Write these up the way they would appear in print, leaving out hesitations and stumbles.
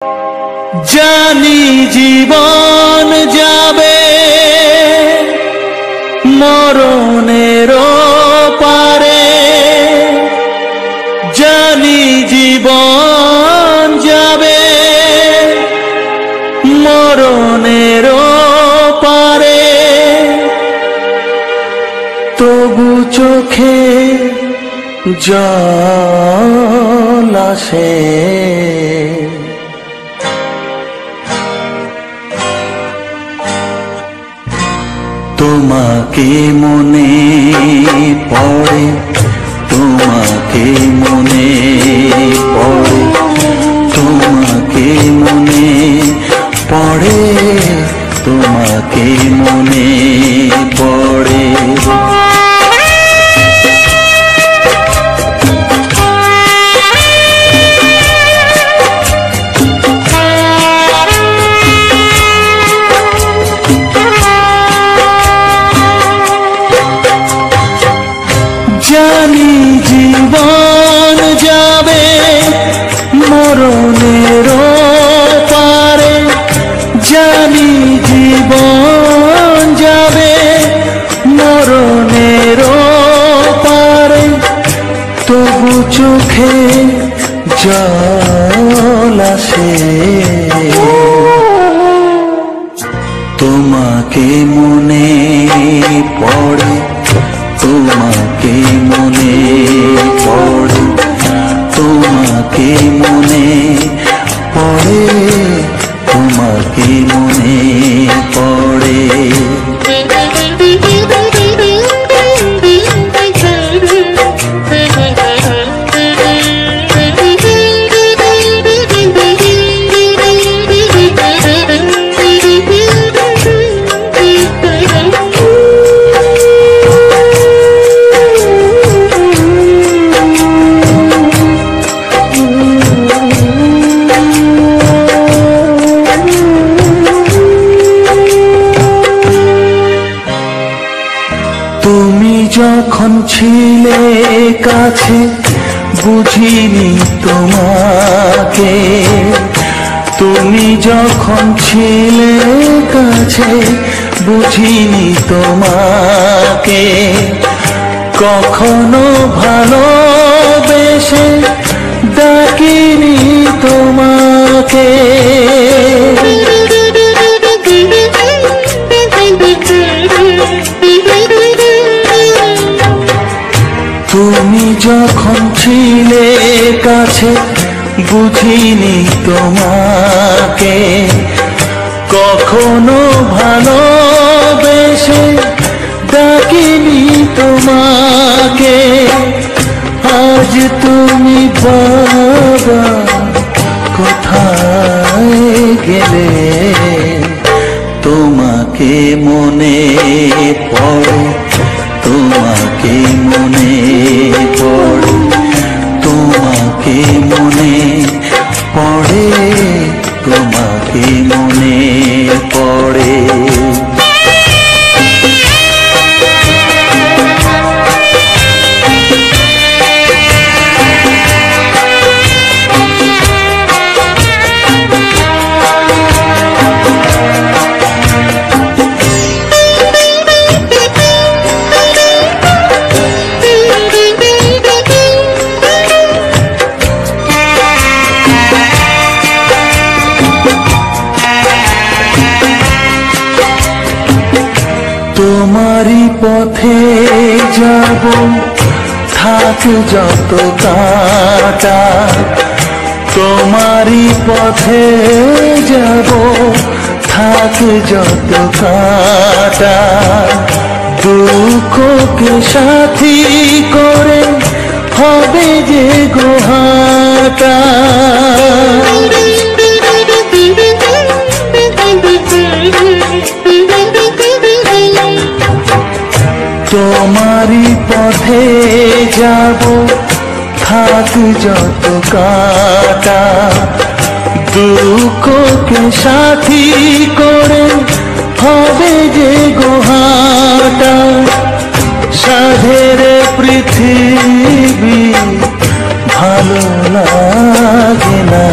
জানি জীবন যাবে মরণের পারে, জানি জীবন যাবে মরণের পারে, তবু চোখে জল আসে, তোমাকে মনে পড়ে, তোমাকে মনে পড়ে, তোমাকে মনে পড়ে, তোমাকে মনে পড়ে। জানি জীবন যাবে মরণের পারে, জানি জীবন যাবে মরণের পারে, তবু চোখে জল আসে, তোমাকে মনে পড়ে, তোমাকে মনে পড়ে, তোমাকে মনে পড়ে, তোমাকে মনে পড়ে। তুমি যখন ছিলে কাছে বুঝিনি তোমাকে, তুমি যখন ছিলে কাছে বুঝিনি তোমাকে, কখনো ভালোবেসে ডাকিনি তোমাকে, তুমি যখন ছিলে কাছে বুঝিনি তোমাকে, কখনো ভালোবেসে ডাকিনি তোমাকে, আজ তুমি বাবা কোথায় গেলে, তোমাকে মনে পড়ে, তোমাকে মনে পড়ে, তোমাকে মনে পড়ে, তোমাকে মনে পড়ে। তোমারই পথে যাব থাক যত কাটা, তোমারই পথে যাব থাক যত কাটা, দুঃখকে সাথী করে হবে যে গোহাটা, তোমারই পথে যাব থাক যত কাটা, দুঃখকে সাথী করে হবে যে গোহাটা, সাধের পৃথিবী ভালো লাগে না,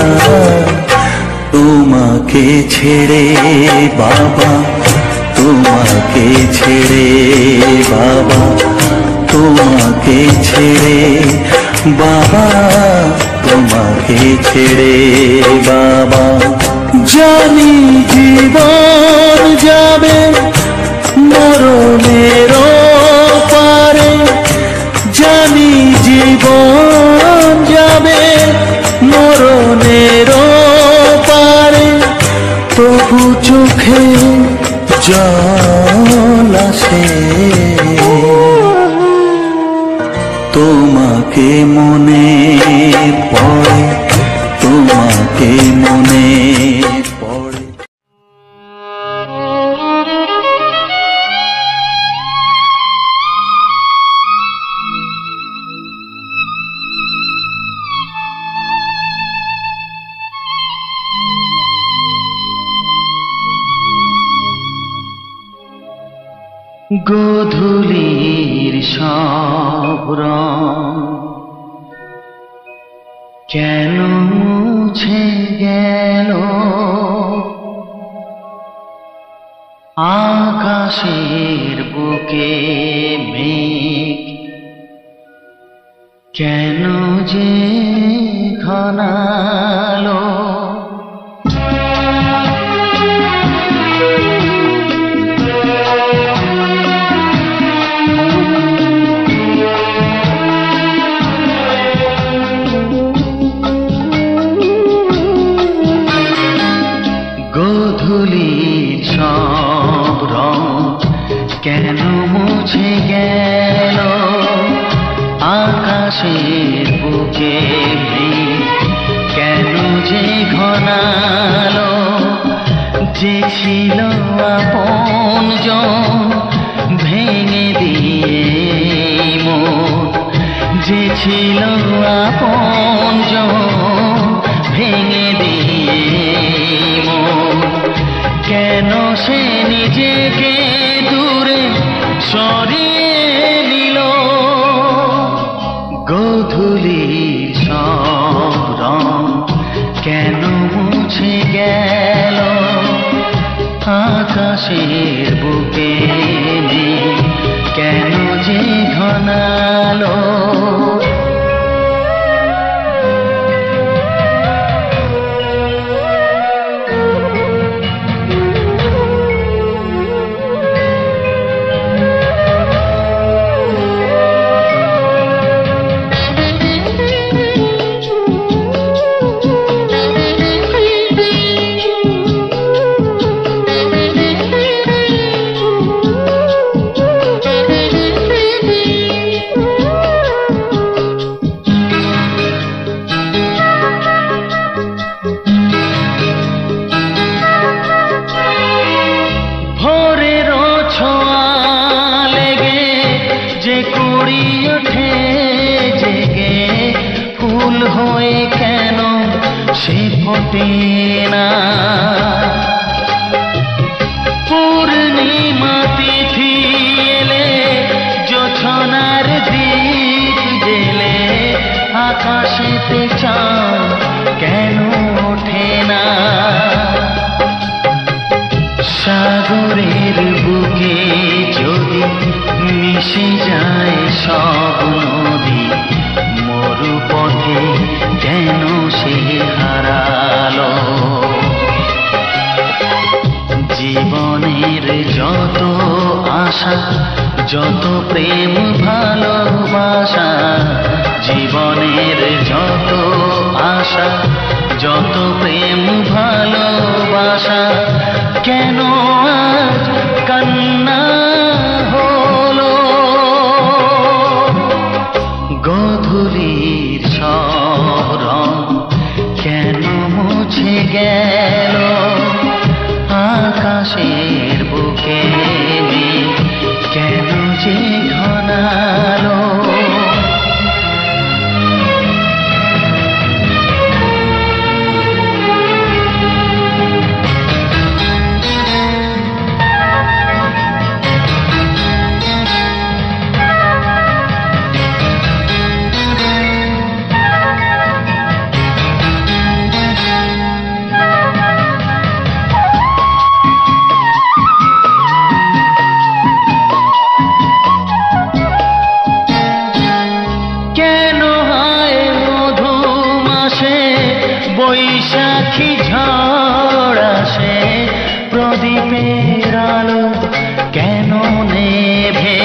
তোমাকে ছেড়ে বাবা, তোমাকে ছেড়ে বাবা, তোমাকে ছেড়ে বাবা, তোমাকে ছেড়ে বাবা। জানি জীবন যাবে মরণের পারে, জানি জীবন যাবে মরণের পারে, তবু চোখে জল আসে তোমাকে মনে পড়ে, তোমাকে মনে পড়ে। গোধূলির সব রং কেন মুছে গেল, আকাশের বুকে মেঘ কেন যে ঘনালো, গোধূলির সব রং কেন মুছে গেল, আকাশের বুকে কেন যে ঘনালো, যে ছিল আপনজন ভেঙে দিয়ে মন, যে ছিল আপনজন ভেঙে দিয়ে মন, কেন সে নিজেকে দূরে সরিয়ে নিল। গোধূলির সব রং কেন মুছে গেল, আকাশের বুকে কেন যে ঘনালো। সে ফোটে না পূর্ণিমা তিথি এলে, জোছনার দীপ জেলে, আকাশেতে চাঁদ কেন ওঠে না। সাগরের বুকে যদি মিশে যায় সব নদী, মরুপথে কেন সে হারালো। জীবনের যত আশা, যত প্রেম ভালোবাসা, জীবনের যত আশা, যত প্রেম ভালোবাসা, কেন আজ কান্না হলো। গোধূলির সব রং কেন মুছে গেল, আকাশের বুকে কেন যে ঘনালো। ঝড় আসে প্রদীপের আলো কেন নেভে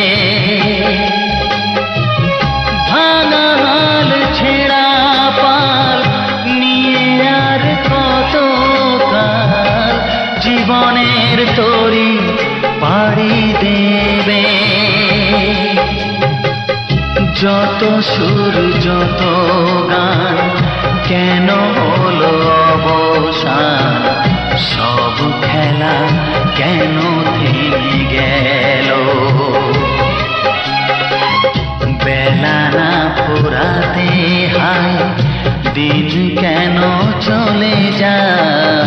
ভাঙা হাল ছেঁড়া পাল নিয়ে আর কত কাল জীবনের তরি পাড়ি দেবে যত সুর যত গান কেন হলো অবসান সব খেলা কেন থেমে গেল বেলা না পোড়াতে হায় দিন কেন চলে যায়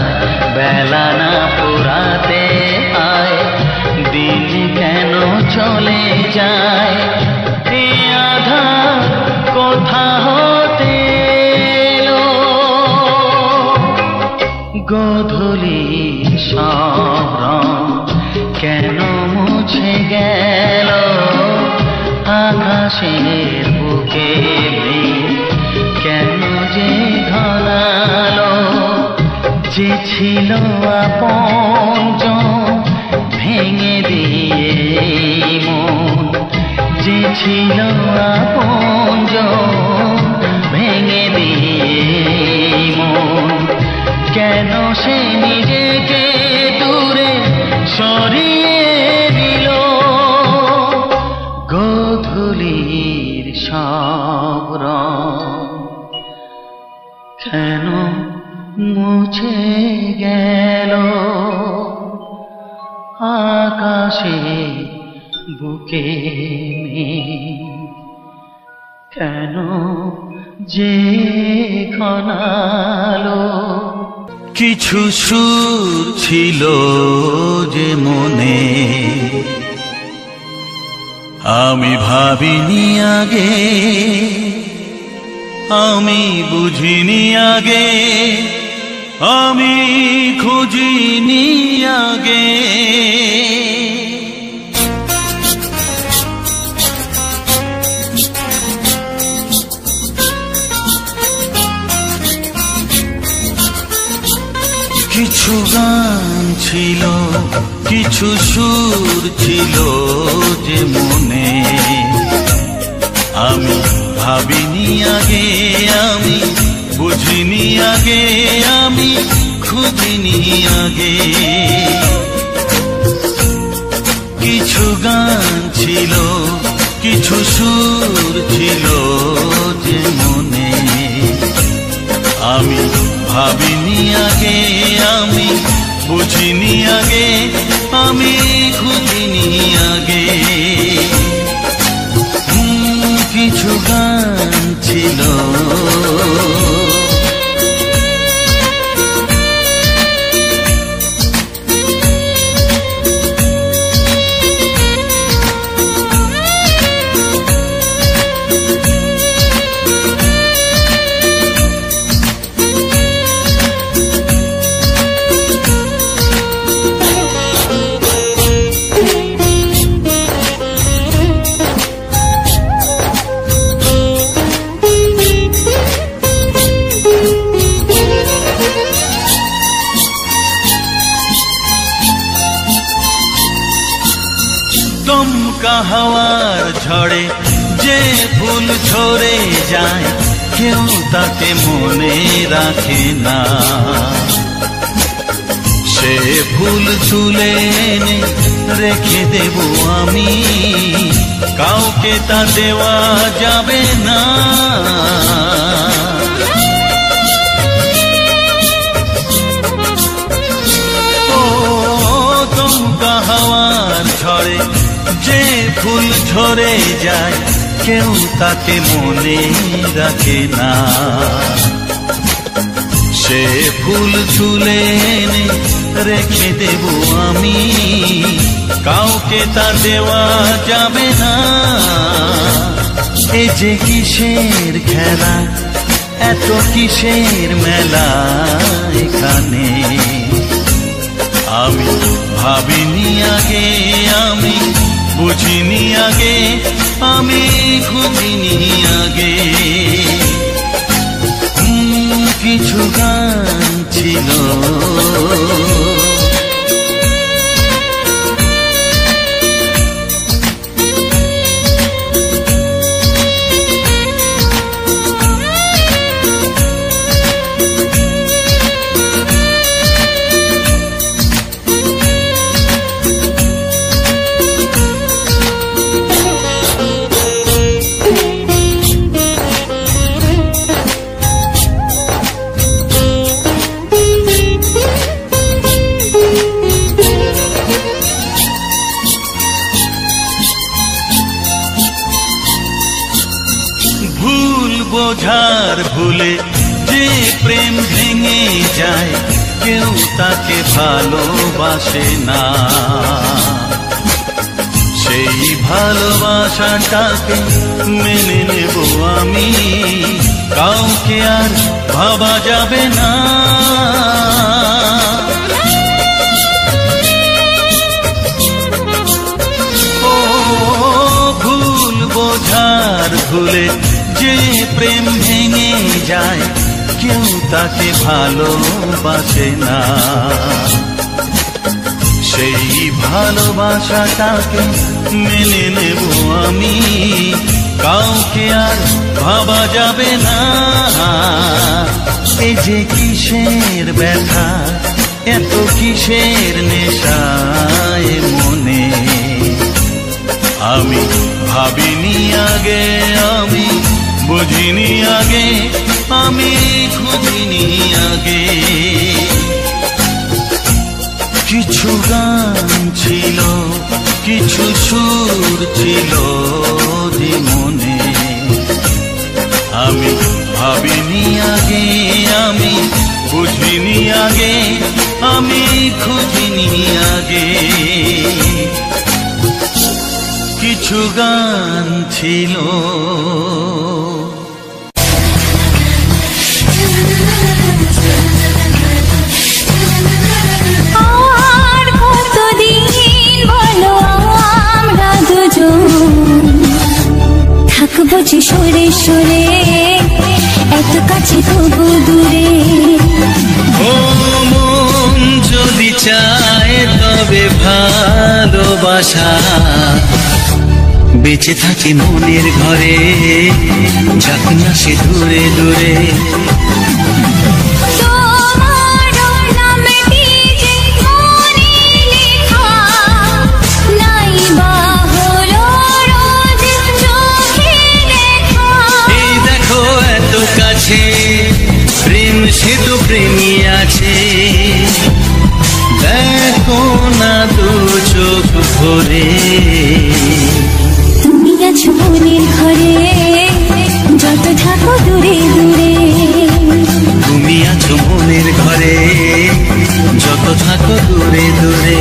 বেলা না পোড়াতে হায় দিন কেন চলে যায় এ আধার কোথা হতে এলো গোধূলি সব রং কেন মুছে গেল আকাশের বুকে কেন যে ঘনালো যে ছিল আপনজন ভেঙে দিয়ে মন যে ছিল আপনজন ভেঙে দিয়ে মন কেন সে নিজেকে দূরে সরিয়ে দিল গোধূলির সব রং কেন মুছে গেল আকাশে বুকে কেন যে ঘনালো কিছু সুর ছিল যে মনে আমি ভাবিনি আগে আমি বুঝিনি আগে আমি খুঁজিনি আগে কিছু গান ছিল কিছু সুর ছিল যে মনে আমি ভাবিনি আগে আমি বুঝিনি আগে আমি খুঁজিনি আগে কিছু গান ছিল কিছু সুর ছিল যে মনে আমি ভাবিনি আগে আমি বুঝিনি আগে আমি খুঁজিনি আগে কিছু গান ছিল দমকা হাওয়ার ঝড়ে যে ফুল ঝরে যায় কেউ তাকে মনে রাখে না সে ফুল তুলে এনে রেখে দেব আমি কাউকে তা দেওয়া যাবে না ও দমকা হাওয়ার ঝড়ে যে ফুল ঝরে যায় কেউ তাকে মনে রাখে না সে ফুল তুলে এনে রেখে দেব আমি কাউকে তা দেওয়া যাবে না এ যে কিসের খেলা এত কিসের মেলা এখানে আমি ভাবিনি আগে আমি বুঝিনি আগে আমি খুঁজিনি আগে কিছু গান ছিল। বোঝার ভুলে যে প্রেম ভেঙে যায়, কেউ তাকে ভালোবাসে না। সেই ভালোবাসাটাকে মেনে নেব আমি, কাউকে আর ভাবা যাবে না। ও ভুল বোঝার ভুলে যে প্রেম ভেঙে যায়, কেউ তাকে ভালোবাসে না। সেই ভালোবাসাটাকে মেনে নেব আমি, কাউকে আর ভাবা যাবে না। এই যে কিসের ব্যথা, এত কিসের নেশায় মনে, আমি ভাবিনি আগে, আমি বুঝিনি আগে, আমি খুঁজিনি আগে। কিছু গান ছিল, কিছু সুর ছিল যে মনে, আমি ভাবিনি আগে, আমি বুঝিনি আগে, আমি খুঁজিনি আগে। কিছু গান ছিল। আর কতদিন বলো আমরা দুজন থাকবো যে সরে সরে, এত কাছে তবু দূরে। ও মন যদি চায় তবে ভালোবাসা বেঁচে থাকে মনের ঘরে, যাক না সে দূরে দূরে। প্রেম সে তো প্রেমী আছে, দেখো না দু চোখ ভরে। তুমি আছো মনের ঘরে, যত থাকো দূরে দূরে। তুমি আছো মনের ঘরে, যত থাকো দূরে দূরে।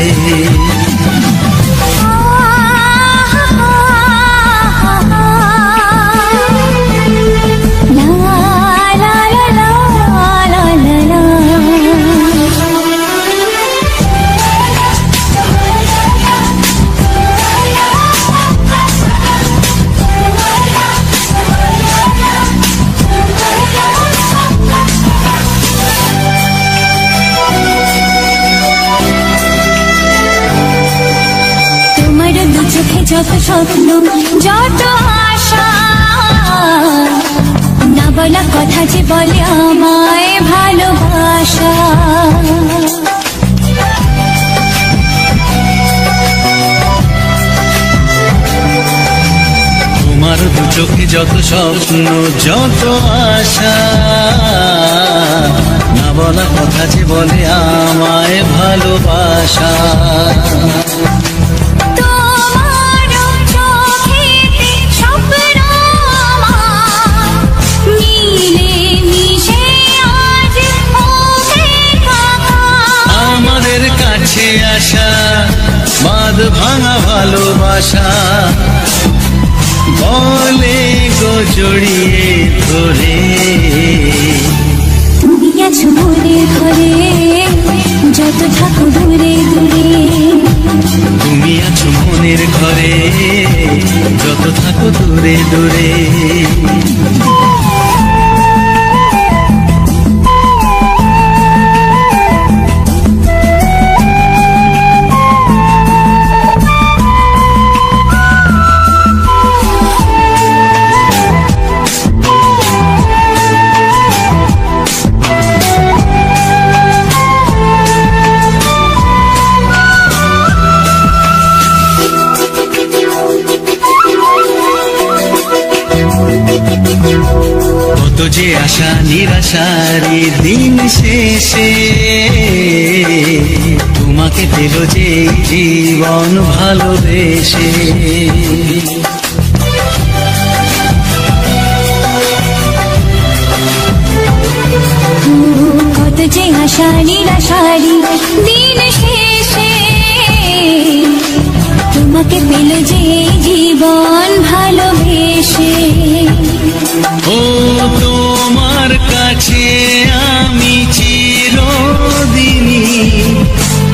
যত স্বপ্ন যত আশা, না বলা কথা যে বলে আমায় ভালোবাসা। তোমার দু চোখে যত স্বপ্ন যত আশা, না বলা কথা যে বলে আমায় ভালোবাসা। আশা বাঁধ ভাঙা ভালোবাসা, বলে গো জড়িয়ে ধরে। তুমি আছো মনের ঘরে, যত থাকো দূরে দূরে। তুমি আছো মনের ঘরে, যত থাকো দূরে দূরে। যে আশা নিরাশারি দিন শেষে তোমাকে পেল যে জীবন ভালোবেসে। কত যে আশা নিরাশারি দিন শেষে তোমাকে পেল যে জীবন ভালোবেসে। ও তোমার কাছে আমি চিরদিনই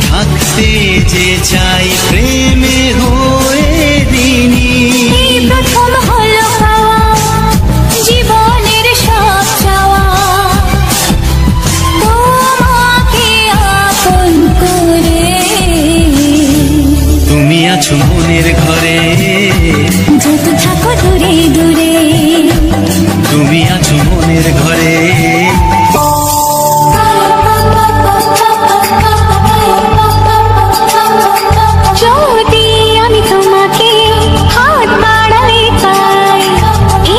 থাকতে যে চাই প্রেমে হয়ে দিনই। এই প্রথম হলো পাওয়া জীবনের সব চাওয়া, তোমাকে আপন করে। তুমি আছো মনের ঘরে যত থাকো দূরে দূরে, তুমি আছো মনের ঘরে। যদি আমি তোমাকে হাত বাড়ালে পাই,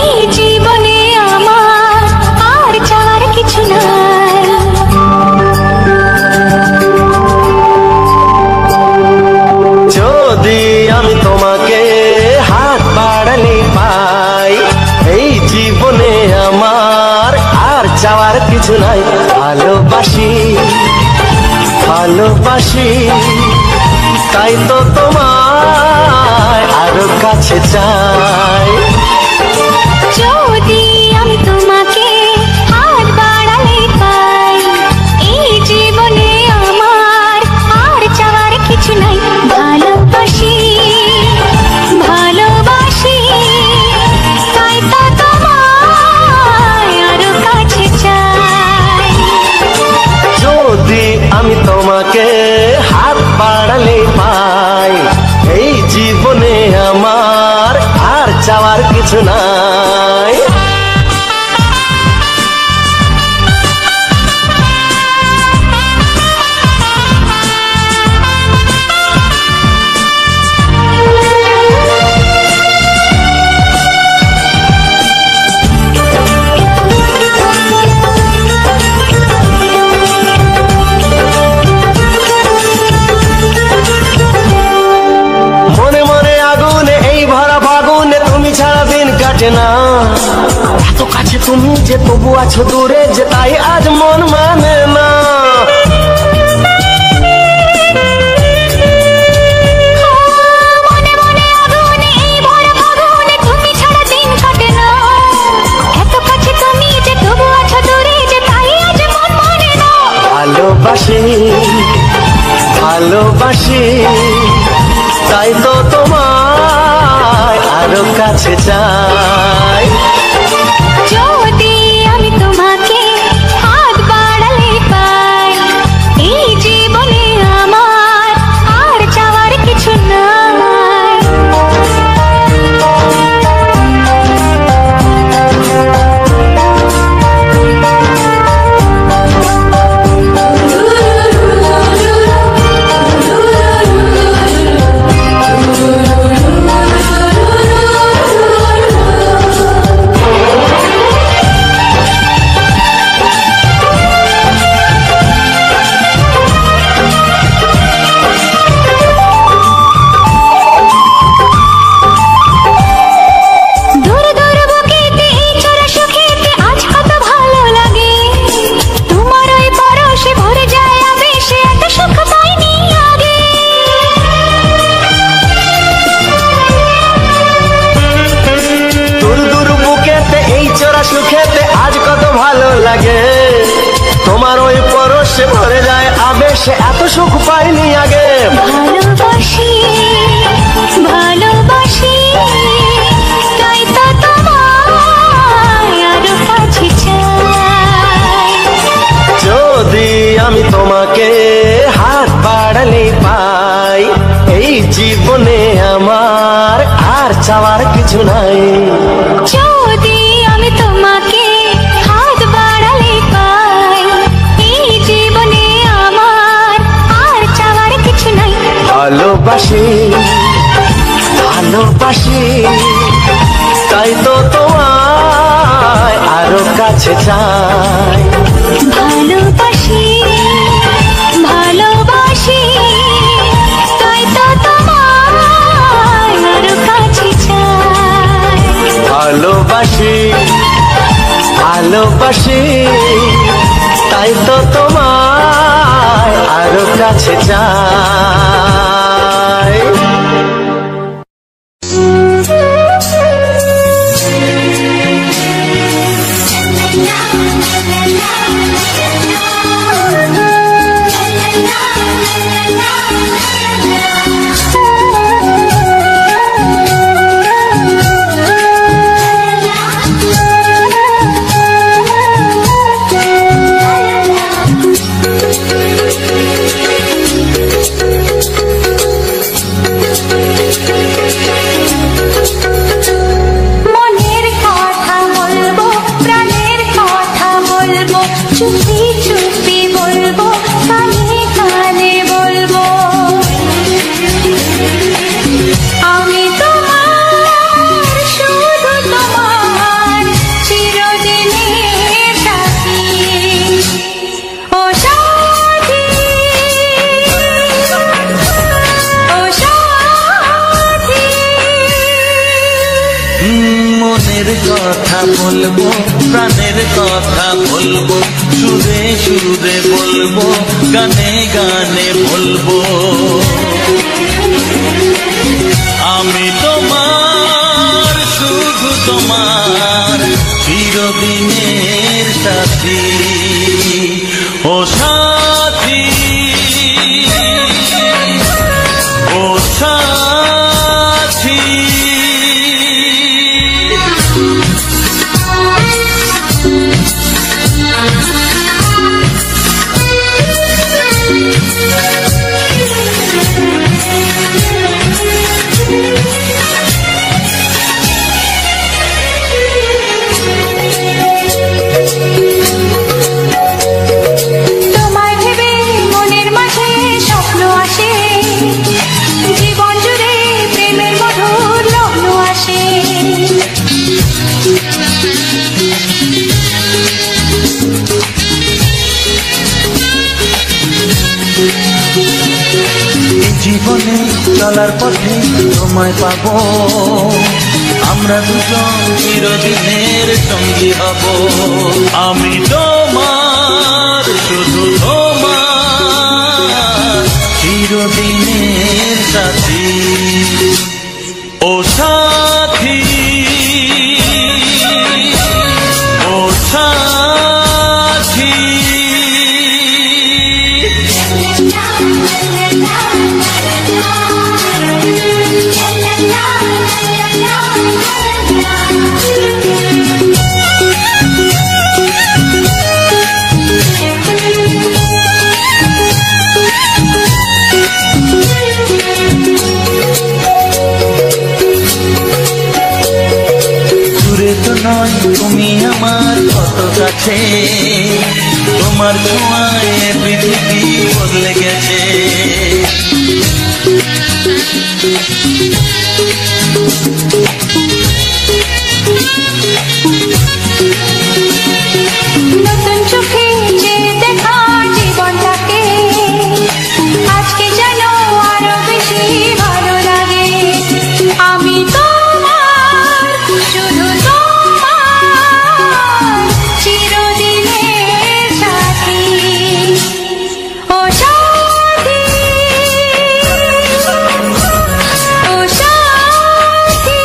এই জীবনে আমার আর চাওয়ার কিছু নাই। যদি আমি তোমাকে হাত বাড়ালে পাই, এই জীবনে আমার আর চাওয়ার কিছু নাই। ভালোবাসি ভালোবাসি তাই তো তোমায় আরো কাছে চাই। যদি আমি তোমাকে হাত বাড়ালে পাই, এই জীবনে আমার আর চাওয়ার কিছু নাই। ভালোবাসি ভালোবাসি তাই তো তোমায় আরো কাছে চাই। যদি আমি তোমাকে হাত বাড়ালে পাই, এই জীবনে আমার আর চাওয়ার কিছু নাই। মনে মনে আগুনে এই ভরা ফাগুনে তুমি ছাড়া দিন কাটে না। এত কাছে তুমি যে তবু আছো দূরে, যে তাই আজ মন মানে না। মনে মনে আগুনে এই ভরা ফাগুনে তুমি ছাড়া দিন কাটে না। এত কাছে তুমি যে তবু আছো দূরে, যে তাই আজ মন মানে না। ভালোবাসি ভালোবাসি তাই তো তোমায় আরো কাছে চাই। যদি আমি তোমাকে হাত বাড়ালে পাই, এই জীবনে আমার আর চাওয়ার কিছু নাই। দূর দূর বুকেতে এই চোরা সুখেতে আজ কত ভালো লাগে। তোমার ওই পরশে ভরে যায় আবেশে, এত সুখ পাইনি আগে। দূর দূর বুকেতে এই চোরা সুখেতে আজ কত ভালো লাগে। তোমার ওই পরশে ভরে যায় আবেশে, এত সুখ পাইনি আগে। ভালোবাসি ভালোবাসি তাই তো তোমায় আরো কাছে চাই। যদি আমি তোমাকে হাত বাড়ালে পাই, এই জীবনে আমার আর চাওয়ার কিছু নাই। যদি আমি তোমাকে হাত বাড়ালে পাই, এই জীবনে আমার আর চাওয়ার কিছু নাই। ভালোবাসি ভালোবাসি তাই তো তোমায় আরো কাছে চাই। ভালোবাসি ভালোবাসি তাই তো তোমায় আরো কাছে চাই। ভালোবাসি ভালোবাসি তাই তো তোমায় আরো কাছে চাই। চুপি চুপি বলবো কানে কানে বলবো আমি তোমার শুধু তোমার চিরদিনের সাথী ও সাথী ও সাথী। মনের কথা বলবো প্রাণের কথা বলবো সুরে সুরে বলবো গানে গানে বলবো আমি তোমার শুধু তোমার চিরদিনের সাথী ও সাথী ও সাথী। তোমায় ভেবে মনের মাঝে স্বপ্ন আসে, জীবন জুড়ে প্রেমের মধুর লগ্ন আসে। জীবনে চলার পথে তোমায় পাবো আমরা দুজন চিরদিনের সঙ্গী হব আমি তোমার শুধু তোমার চিরদিনের সাথী ও সাথী ও সাথী। দূরে তো নয় তুমি আমার কত কাছে তোমার ছোঁয়ায় পৃথিবী বদলে গেছে। নতুন চোখে যে দেখা জীবনটাকে আজকে যেন আরো বেশি ভালো লাগে। আমি তোমার শুধু তোমার চিরদিনের সাথী ও সাথী ও সাথী।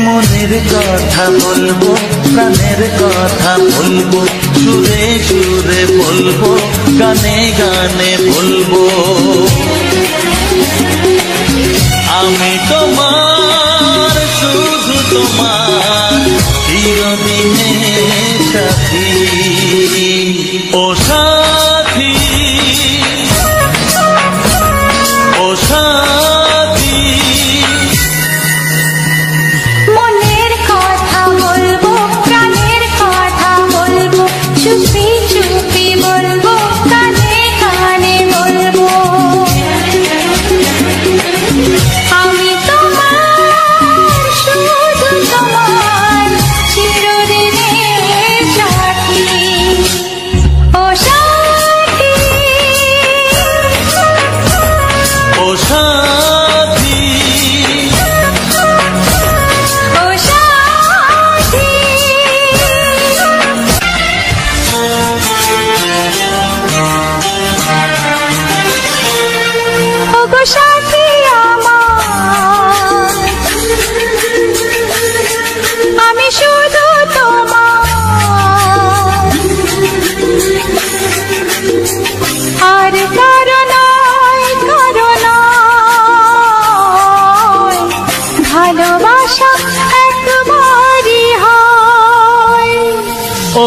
মনের কথা বলবো প্রাণের কথা বলবো সুরে সুরে বলবো গানে গানে বলবো আমি তোমার শুধু তোমার চিরদিনের সাথী ও সাথী ও সাথী। মনের কথা বলবো প্রাণের কথা বলবো চুপি চুপি বলবো কানে কানে বলবো আমি তোমার শুধু তোমার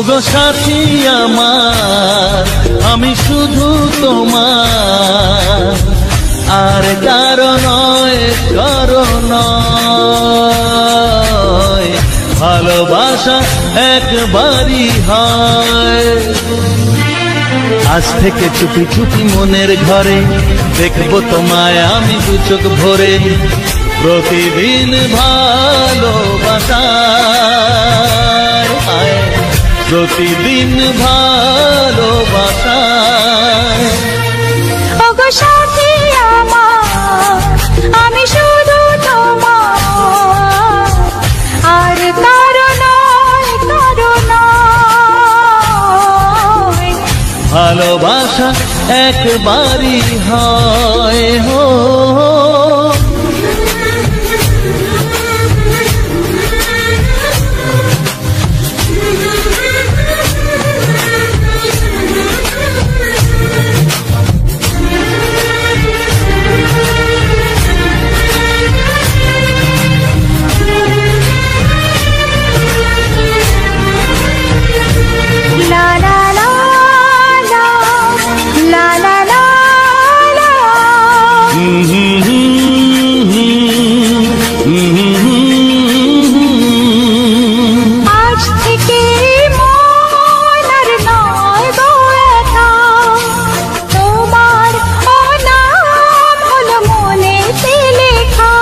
ওগো সাথী আমার আমি শুধু তোমার, আর কারো নয় কারো নয়, ভালোবাসা একবারই হয়। আজ থেকে চুপি চুপি মনের ঘরে দেখবো তোমায় আমি দু চোখ ভরে, প্রতিদিন ভালোবাসার আয়, প্রতিদিন ভালোবাসায়। ওগো সাথী আমার আমি শুধু তোমার, আর কারো নয় কারো নয়, ভালোবাসা একবারই হয় হো। লা লা লা লা লা লা লা লা। আজ থেকে মন আর নয় গো একা, তোমার ও নাম হলো মনেতে লেখা।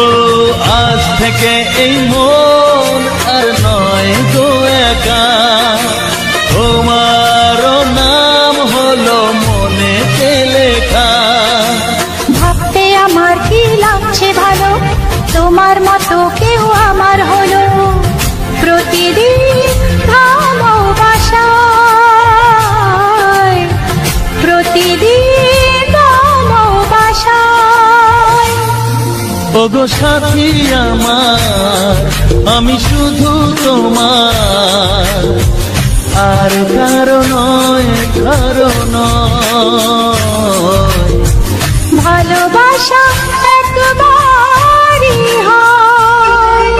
ও আজ থেকে এই মন আর নয় গো একা, তোমারও নাম হলো মনেতে লেখা। ভাবতে আমার কি লাগছে ভালো, তোমার মতো কেউ আমার হলো, প্রতিদিন ভালোবাসায়, প্রতিদিন ভালোবাসায়। ওগো সাথী আমার আমি শুধু তোমার, আর কারো নয় কারো নয়, ভালোবাসা একবারই হয়।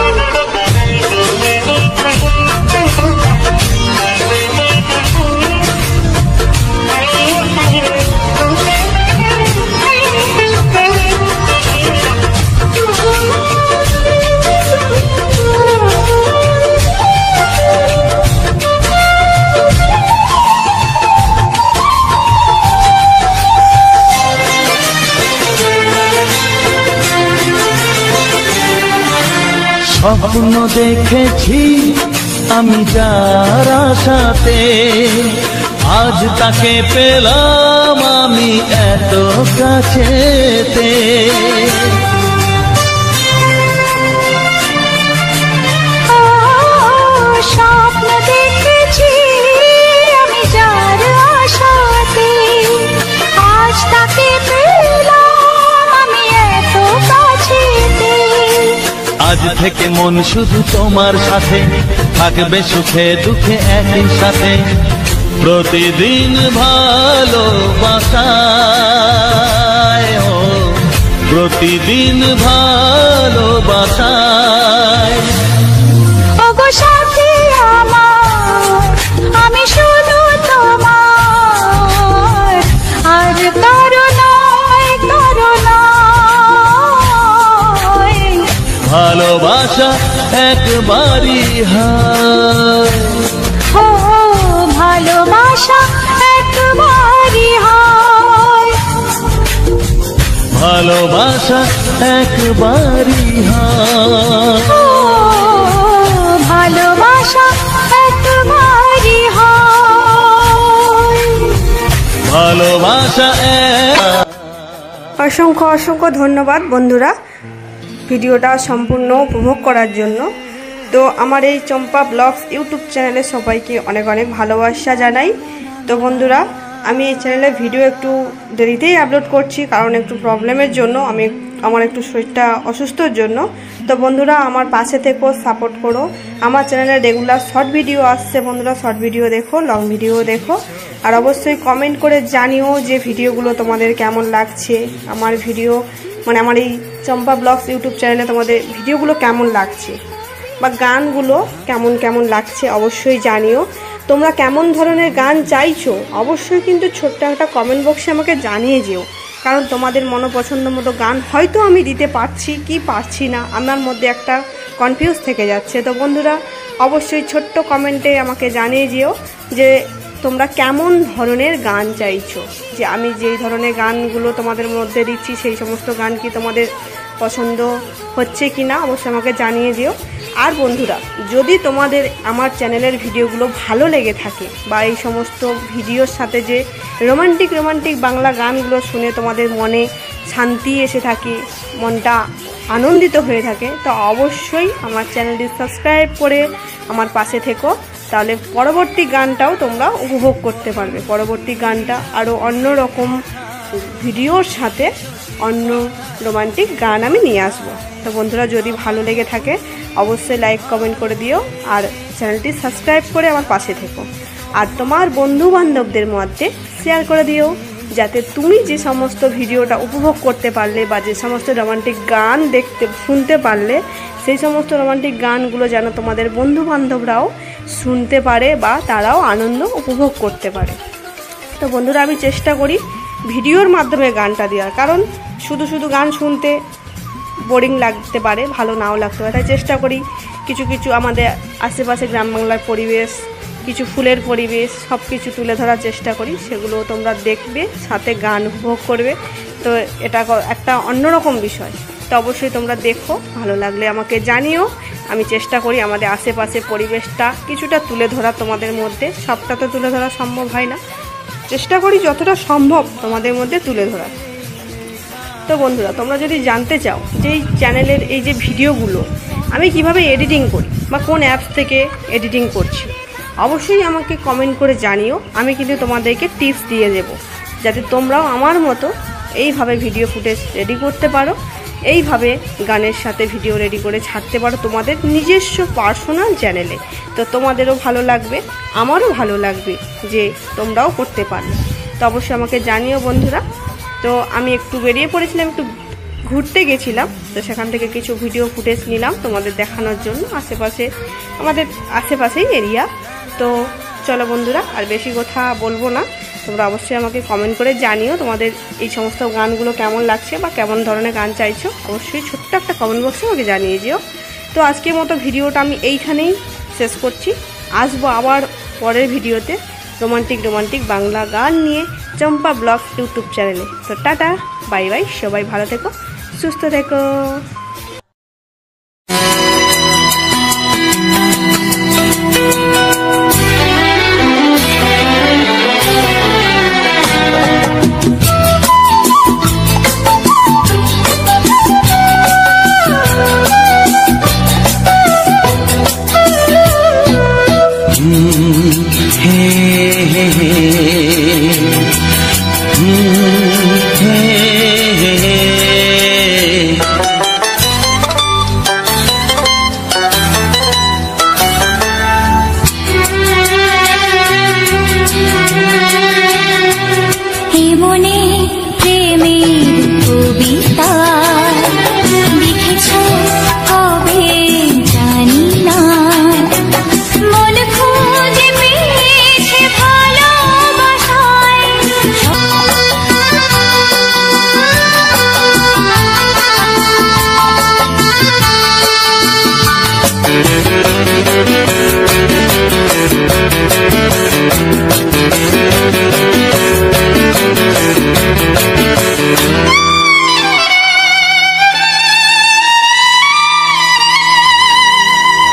স্বপ্ন দেখেছি আমি যার আশাতে, আজ তাকে পেলাম আমি এত কাছেতে। স্বপ্ন দেখেছি আমি যার আশাতে, আজ তাকে পেলাম আমি এত কাছেতে। আজ থেকে মন শুধু তোমার সাথে, থাকবে সুখে দুঃখে একই সাথে, প্রতিদিন ভালোবাসায় ও, প্রতিদিন ভালোবাসায়। ওগো সাথী আমার আমি শুধু তোমার, আর কারো নয় কারো নয়, ভালোবাসা একবারই হয়। ও ভালোবাসা একবারই হয়, ভালোবাসা একবারই হয়। ও ভালোবাসা একবারই হয়, ভালোবাসা অসংখ্য অসংখ্য ধন্যবাদ বন্ধুরা ভিডিওটা সম্পূর্ণ উপভোগ করার জন্য। তো আমার এই চম্পা ব্লগস ইউটিউব চ্যানেলে সবাইকে অনেক অনেক ভালোবাসা জানাই। তো বন্ধুরা আমি এই চ্যানেলে ভিডিও একটু দেরিতেই আপলোড করছি, কারণ একটু প্রবলেমের জন্য, আমার একটু শরীরটা অসুস্থর জন্য। তো বন্ধুরা আমার পাশে থেকো, সাপোর্ট করো। আমার চ্যানেলে রেগুলার শর্ট ভিডিও আসছে বন্ধুরা, শর্ট ভিডিও দেখো, লং ভিডিও দেখো, আর অবশ্যই কমেন্ট করে জানিও যে ভিডিওগুলো তোমাদের কেমন লাগছে, আমার ভিডিও মানে আমার এই চম্পা ব্লগস ইউটিউব চ্যানেলে তোমাদের ভিডিওগুলো কেমন লাগছে বা গানগুলো কেমন কেমন লাগছে অবশ্যই জানিও। তোমরা কেমন ধরনের গান চাইছো অবশ্যই কিন্তু ছোট্ট একটা কমেন্ট বক্সে আমাকে জানিয়ে যেও, কারণ তোমাদের মনোপছন্দ মতো গান হয়তো আমি দিতে পারছি কি পারছি না, আমার মধ্যে একটা কনফিউজ থেকে যাচ্ছে। তো বন্ধুরা অবশ্যই ছোট্ট কমেন্টে আমাকে জানিয়ে যেও যে তোমরা কেমন ধরনের গান চাইছো, যে আমি যেই ধরনের গানগুলো তোমাদের মধ্যে দিচ্ছি সেই সমস্ত গান কি তোমাদের পছন্দ হচ্ছে কি না অবশ্যই আমাকে জানিয়ে যেও। আর বন্ধুরা যদি তোমাদের আমার চ্যানেলের ভিডিওগুলো ভালো লেগে থাকে বা এই সমস্ত ভিডিওর সাথে যে রোমান্টিক বাংলা গানগুলো শুনে তোমাদের মনে শান্তি এসে থাকে, মনটা আনন্দিত হয়ে থাকে, তো অবশ্যই আমার চ্যানেলটি সাবস্ক্রাইব করে আমার পাশে থেকো, তাহলে পরবর্তী গানটাও তোমরা উপভোগ করতে পারবে। পরবর্তী গানটা আরও অন্য রকম ভিডিওর সাথে অন্য রোমান্টিক গান আমি নিয়ে আসবো। তো বন্ধুরা যদি ভালো লেগে থাকে অবশ্যই লাইক কমেন্ট করে দিও আর চ্যানেলটি সাবস্ক্রাইব করে আমার পাশে থেকো। আর তোমার বন্ধু বান্ধবদের মধ্যে শেয়ার করে দিও, যাতে তুমি যে সমস্ত ভিডিওটা উপভোগ করতে পারলে বা যে সমস্ত রোমান্টিক গান শুনতে পারলে সেই সমস্ত রোমান্টিক গানগুলো যেন তোমাদের বন্ধু বান্ধবরাও শুনতে পারে বা তারাও আনন্দ উপভোগ করতে পারে। তো বন্ধুরা আমি চেষ্টা করি ভিডিওর মাধ্যমে গানটা দেওয়ার, কারণ শুধু গান শুনতে বোরিং লাগতে পারে, ভালো নাও লাগতে পারে, তাই চেষ্টা করি কিছু কিছু আমাদের আশেপাশে গ্রাম বাংলার পরিবেশ, কিছু ফুলের পরিবেশ সব কিছু তুলে ধরার চেষ্টা করি, সেগুলো তোমরা দেখবে সাথে গান উপভোগ করবে। তো এটা একটা অন্যরকম বিষয়, তো অবশ্যই তোমরা দেখো, ভালো লাগলে আমাকে জানিও। আমি চেষ্টা করি আমাদের আশেপাশে পরিবেশটা কিছুটা তুলে ধরা তোমাদের মধ্যে, সবটা তো তুলে ধরা সম্ভব হয় না, চেষ্টা করি যতটা সম্ভব তোমাদের মধ্যে তুলে ধরা। তো বন্ধুরা তোমরা যদি জানতে চাও যে এই চ্যানেলের এই যে ভিডিওগুলো আমি কিভাবে এডিটিং করি বা কোন অ্যাপস থেকে এডিটিং করছি অবশ্যই আমাকে কমেন্ট করে জানিও। আমি কিন্তু তোমাদেরকে টিপস দিয়ে দেব যাতে তোমরাও আমার মতো এইভাবে ভিডিও ফুটেজ রেডি করতে পারো, এইভাবে গানের সাথে ভিডিও রেডি করে ছাড়তে পারো তোমাদের নিজস্ব পার্সোনাল চ্যানেলে। তো তোমাদেরও ভালো লাগবে, আমারও ভালো লাগবে যে তোমরাও করতে পারো। তো অবশ্যই আমাকে জানিও বন্ধুরা। তো আমি একটু বেরিয়ে পড়েছিলাম, একটু ঘুরতে গেছিলাম, তো সেখান থেকে কিছু ভিডিও ফুটেজ নিলাম তোমাদের দেখানোর জন্য, আমাদের আশেপাশেই এরিয়া। তো চলো বন্ধুরা আর বেশি কথা বলবো না, তোমরা অবশ্যই আমাকে কমেন্ট করে জানিও তোমাদের এই সমস্ত গানগুলো কেমন লাগছে বা কেমন ধরনের গান চাইছো, অবশ্যই ছোট্ট একটা কমেন্ট বক্সে আমাকে জানিয়ে দিও। তো আজকের মতো ভিডিওটা আমি এইখানেই শেষ করছি, আসবো আবার পরের ভিডিওতে রোমান্টিক বাংলা গান নিয়ে চম্পা ব্লগস ইউটিউব চ্যানেলে। তো টাটা, বাই বাই, সবাই ভালো থেকো, সুস্থ থেকো।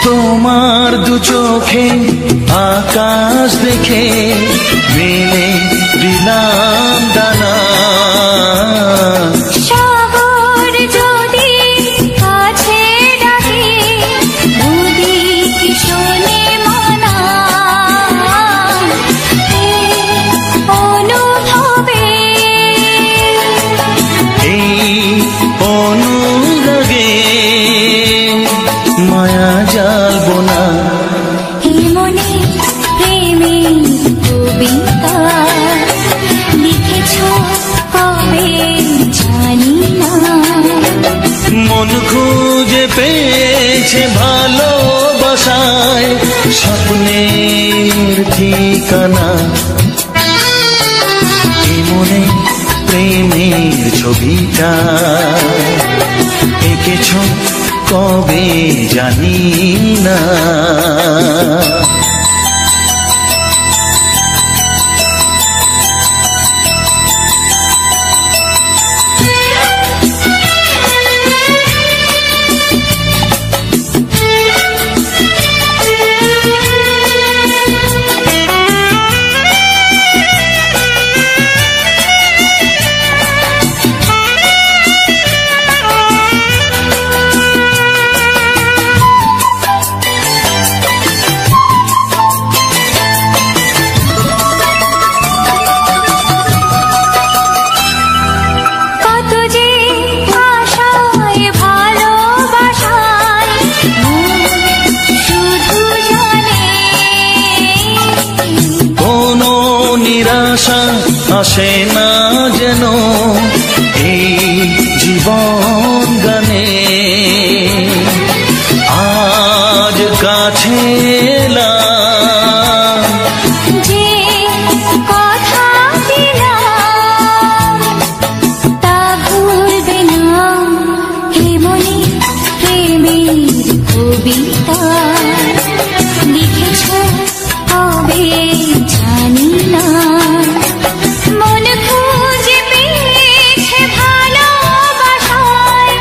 তোমার দু চোখে আকাশ দেখে মেলে দিলাম দানা, সাগর যদি কাছে ডাকে নদী কি শোনে মানা, অনুভবে এই অনুরাগে মায়া জ্বালবো না। এই মনে প্রেমের কবিতা লিখেছ কবে জানি না। মন খুঁজে পেয়েছে ভালোবাসায় স্বপ্নের ঠিকানা। এই মনে প্রেমের ছবিটা এঁকেছ কবে জানি না। আসে না যেন এই জীবন গানে, আজ কাছে এলাম যে কথা দিলাম তা ভুলবে না। হে মনে প্রেমের কবিতা লিখেছ কবে জানি না। মন খুঁজে পেয়েছে ভালোবাসায়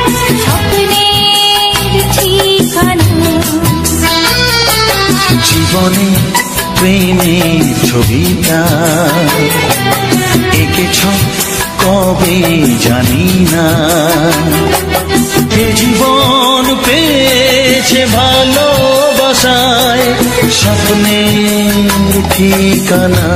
স্বপ্নের ঠিকানা। জীবনে প্রেমের ছবিটা এঁকেছ কবে জানি না। এ জীবন পেয়েছে ভালোবাসায় স্বপ্নের ঠিকানা।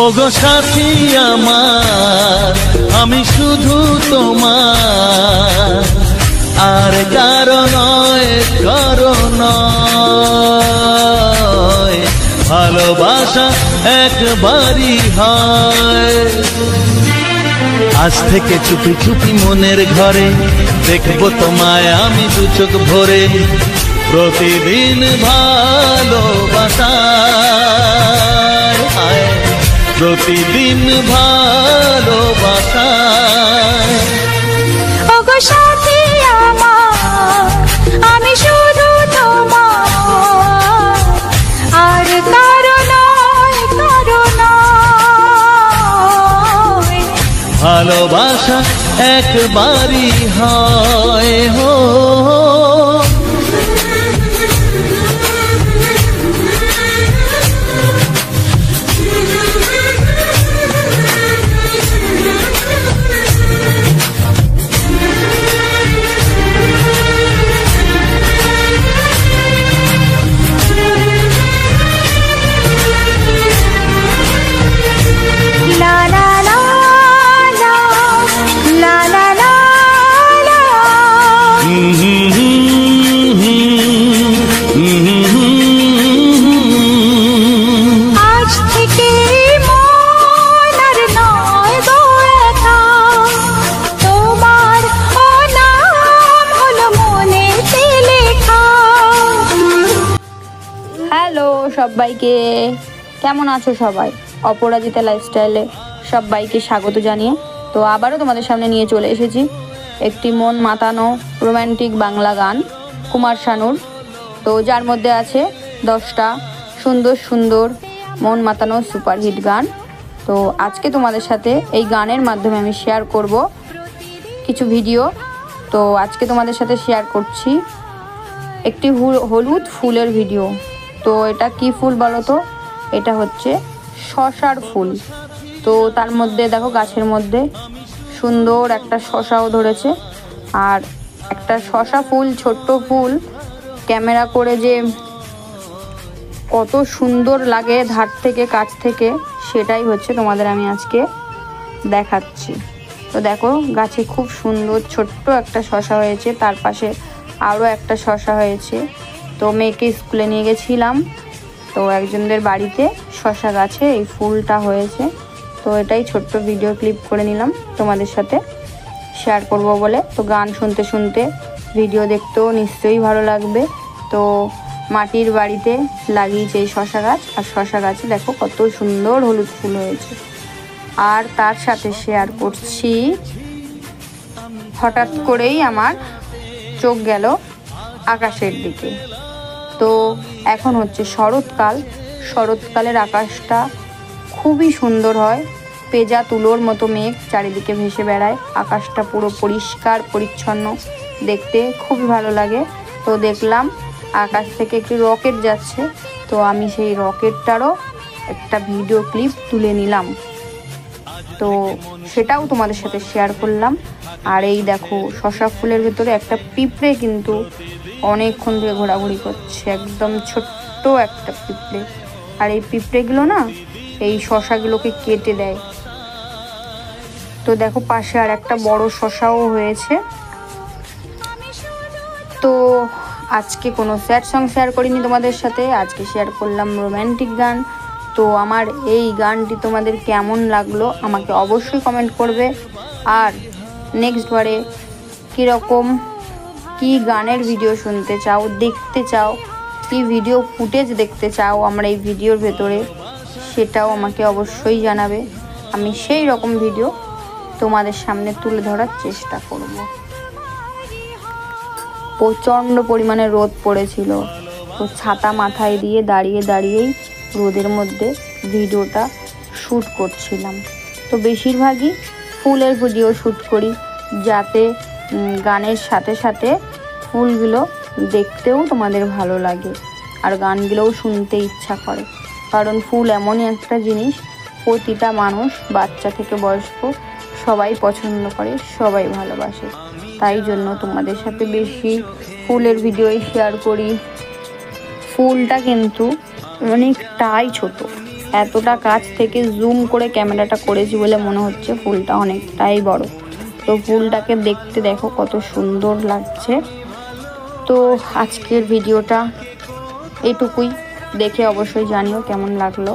ওগো সাথী আমার, আমি শুধু তোমার, আর কারো নয়, কারো নয়। ভালোবাসা একবারই হয়। আজ থেকে চুপি চুপি মনের ঘরে দেখবো তোমায় আমি দু চোখ ভরে। প্রতিদিন ভালোবাসা, প্রতিদিন ভালোবাসা। ওগো সাথী আমার, আমি শুধু তোমার, আর কারো নয়, কারো নয়। ভালোবাসা একবারই হয় হো। সবাইকে কেমন আছো সবাই? অপরাজিতা লাইফস্টাইলে সবাইকে স্বাগত জানিয়ে তো আবারও তোমাদের সামনে নিয়ে চলে এসেছি একটি মন মাতানো রোম্যান্টিক বাংলা গান কুমার শানুর, তো যার মধ্যে আছে 10টা সুন্দর সুন্দর মন মাতানো সুপারহিট গান। তো আজকে তোমাদের সাথে এই গানের মাধ্যমে আমি শেয়ার করব কিছু ভিডিও। তো আজকে তোমাদের সাথে শেয়ার করছি একটি হলুদ ফুলের ভিডিও। তো এটা কি ফুল বলো তো? এটা হচ্ছে শশার ফুল। তো তার মধ্যে দেখো গাছের মধ্যে সুন্দর একটা শশাও ধরেছে, আর একটা শশা ফুল, ছোট্ট ফুল, ক্যামেরা করে যে কত সুন্দর লাগে ধার থেকে কাছ থেকে, সেটাই হচ্ছে তোমাদের আমি আজকে দেখাচ্ছি। তো দেখো গাছে খুব সুন্দর ছোট্ট একটা শশা হয়েছে, তার পাশে আরও একটা শশা হয়েছে। তো মেয়েকে স্কুলে নিয়ে গেছিলাম, তো একজনদের বাড়িতে শশা গাছে এই ফুলটা হয়েছে। তো এটাই ছোট্ট ভিডিও ক্লিপ করে নিলাম তোমাদের সাথে শেয়ার করব বলে। তো গান শুনতে শুনতে ভিডিও দেখতেও নিশ্চয়ই ভালো লাগবে। তো মাটির বাড়িতে লাগিয়েছে এই শশা গাছ, আর শশা গাছে দেখো কত সুন্দর হলুদ ফুল হয়েছে। আর তার সাথে শেয়ার করছি, হঠাৎ করেই আমার চোখ গেল আকাশের দিকে। তো এখন হচ্ছে শরৎকাল, শরৎকালের আকাশটা খুবই সুন্দর হয়, পেঁজা তুলোর মতো মেঘ চারিদিকে ভেসে বেড়ায়, আকাশটা পুরো পরিষ্কার পরিচ্ছন্ন, দেখতে খুবই ভালো লাগে। তো দেখলাম আকাশ থেকে একটি রকেট যাচ্ছে, তো আমি সেই রকেটটারও একটা ভিডিও ক্লিপ তুলে নিলাম, তো সেটাও তোমাদের সাথে শেয়ার করলাম। আর এই দেখো শশা ফুলের ভেতরে একটা পিঁপড়ে কিন্তু অনেকক্ষণ ধরে ঘোরাঘুরি করছে, একদম ছোট্ট একটা পিঁপড়ে। আর এই পিঁপড়েগুলো না এই শশাগুলোকে কেটে দেয়। তো দেখো পাশে আর একটা বড় শশাও হয়েছে। তো আজকে কোনো স্যাড সং শেয়ার করিনি তোমাদের সাথে, আজকে শেয়ার করলাম রোম্যান্টিক গান। তো আমার এই গানটি তোমাদের কেমন লাগলো আমাকে অবশ্যই কমেন্ট করবে। আর নেক্সট বারে কীরকম কী গানের ভিডিও শুনতে চাও, দেখতে চাও, কি ভিডিও ফুটেজ দেখতে চাও আমার এই ভিডিওর ভেতরে, সেটাও আমাকে অবশ্যই জানাবে। আমি সেই রকম ভিডিও তোমাদের সামনে তুলে ধরার চেষ্টা করব। প্রচণ্ড পরিমাণে রোদ পড়েছিল, তো ছাতা মাথায় দিয়ে দাঁড়িয়ে দাঁড়িয়েই রোদের মধ্যে ভিডিওটা শ্যুট করছিলাম। তো বেশিরভাগই ফুলের ভিডিও শ্যুট করি, যাতে গানের সাথে সাথে ফুলগুলো দেখতেও তোমাদের ভালো লাগে আর গানগুলোও শুনতে ইচ্ছা করে। কারণ ফুল এমনই একটা জিনিস প্রতিটা মানুষ, বাচ্চা থেকে বয়স্ক, সবাই পছন্দ করে, সবাই ভালোবাসে। তাই জন্য তোমাদের সাথে বেশি ফুলের ভিডিওই শেয়ার করি। ফুলটা কিন্তু অনেকটাই ছোট, এতটা কাছ থেকে জুম করে ক্যামেরাটা করেছি বলে মনে হচ্ছে ফুলটা অনেকটাই বড়। তো ফুলটাকে দেখতে দেখো কত সুন্দর লাগছে। তো আজকের ভিডিওটা এইটুকুই, দেখে অবশ্যই জানিও কেমন লাগলো,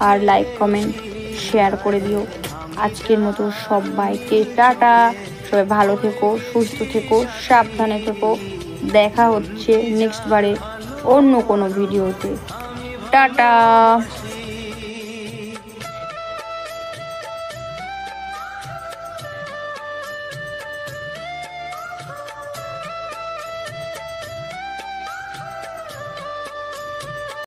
আর লাইক কমেন্ট শেয়ার করে দিও। আজকের মতো সবাইকে টাটা, সবাই ভালো থেকো, সুস্থ থেকো, সাবধানে থেকো। দেখা হচ্ছে নেক্সট বারে অন্য কোনো ভিডিওতে। টাটা।